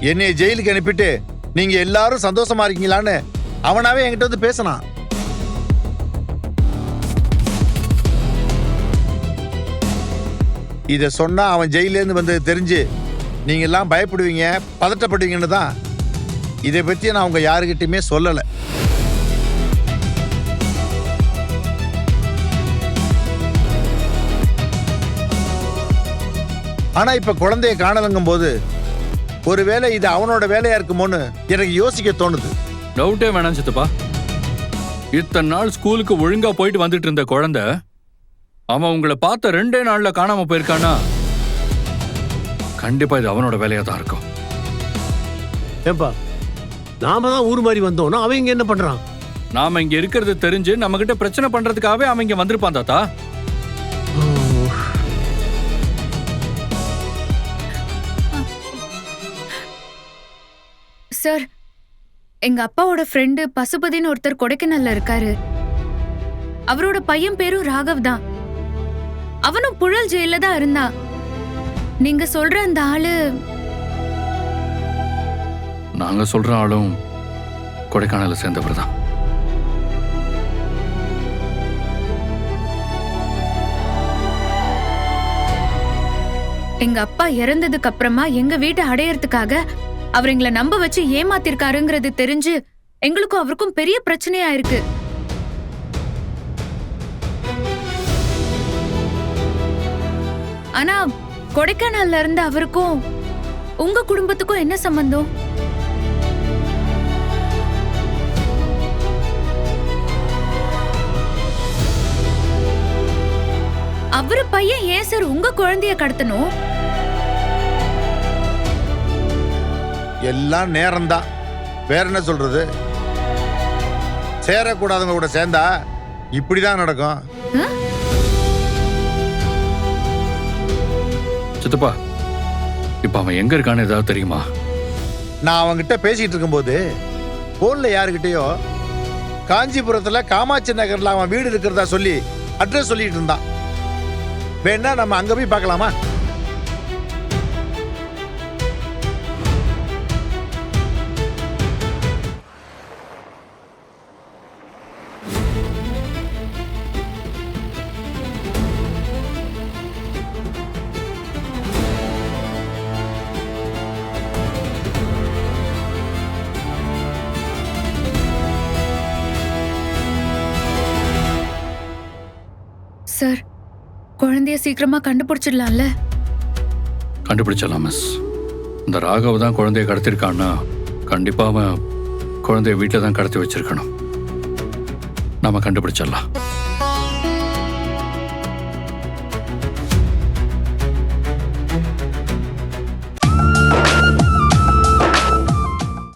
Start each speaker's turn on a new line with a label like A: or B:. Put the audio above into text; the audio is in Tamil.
A: என்னைய ஜெயிலுக்கு அனுப்பிட்டு நீங்க எல்லாரும் சந்தோஷமா இருக்கீங்களான்னு அவனாவே என்கிட்ட வந்து பேசினான். இத சொன்னா அவன் ஜெயிலேருந்து வந்தது தெரிஞ்சு நீங்க எல்லாம் பயப்படுவீங்க, பதட்டப்படுவீங்கன்னு தான் இதை பத்தி நான் உங்க யாருக்கிட்டையுமே சொல்லல. ஆனா இப்ப குழந்தைய காணலங்கும் போது ஒருவேளை இது அவனோட வேலையா இருக்குமோன்னு எனக்கு யோசிக்க தோணுது.
B: டவுட்டே வேணாம் சித்தப்பா. இத்தனை நாள் ஸ்கூலுக்கு ஒழுங்கா போயிட்டு வந்துட்டு இருந்த குழந்தை அவன் உங்களை பார்த்த 2 நாள்ல காணாம போயிருக்கானா, கண்டிப்பா இது அவனோட வேலையா தான் இருக்கும்.
C: ஏப்பா, நாம தான் ஊர் மாதிரி வந்தோம்னா அவன் இங்க என்ன பண்றான்?
B: நாம இங்க இருக்கிறது தெரிஞ்சு நம்ம கிட்ட பிரச்சனை பண்றதுக்காகவே அவன் இங்க வந்திருப்பான் தாத்தா.
D: சார், எங்க அப்பாவோட ஃப்ரெண்டு பசுபதினு ஒருத்தர் கொடைக்கானல்ல இருக்காரு. அவரோட பையன் பேரும் ராகவ் தான். அவனும் புழல் ஜெயில தான் இருந்தான். நீங்க சொல்ற அந்த ஆளு
B: நாங்க சொல்ற ஆளும் கொடைக்கானல சேர்ந்தவர் தான்.
D: எங்க அப்பா இறந்ததுக்கு அப்புறமா எங்க வீட்டை அடையறதுக்காக அவர் எங்களை நம்ப வச்சு ஏமாத்திருக்காருங்கிறது தெரிஞ்சு எங்களுக்கும் அவருக்கும் பெரிய பிரச்சனையா இருக்கு. ஆனா கொடைக்கானல்ல இருந்து அவருக்கும் உங்க குடும்பத்துக்கும் என்ன சம்பந்தம்? அவரு பையன் ஏன் சார் உங்க குழந்தைய கடத்தணும்?
A: எல்லாம் நேரம்தான், வேற என்ன சொல்றது? சேரக்கூடாதவங்க கூட சேர்ந்தா இப்படிதான் நடக்கும்.
B: சித்தப்பா, இப்ப அவன் எங்க இருக்கான்னு ஏதாவது தெரியுமா?
A: நான் அவன்கிட்ட பேசிட்டு இருக்கும்போது போன்ல யாருக்கிட்டயோ காஞ்சிபுரத்துல காமாட்சி நகர்ல அவன் வீடு இருக்கிறதா சொல்லி அட்ரஸ் சொல்லிட்டு இருந்தான். வேணா நம்ம அங்க போய் பார்க்கலாமா?
D: சார், குழந்தைய சீக்கிரமா கண்டுபிடிச்சிடலாம்ல?
B: கண்டுபிடிச்சலாம் மிஸ். இந்த ராகவ் தான் குழந்தைய கடத்திருக்கான்னா கண்டிப்பா அவன் குழந்தைய வீட்டில் தான் கடத்தி வச்சிருக்கணும். நாம கண்டுபிடிச்சிடலாம்.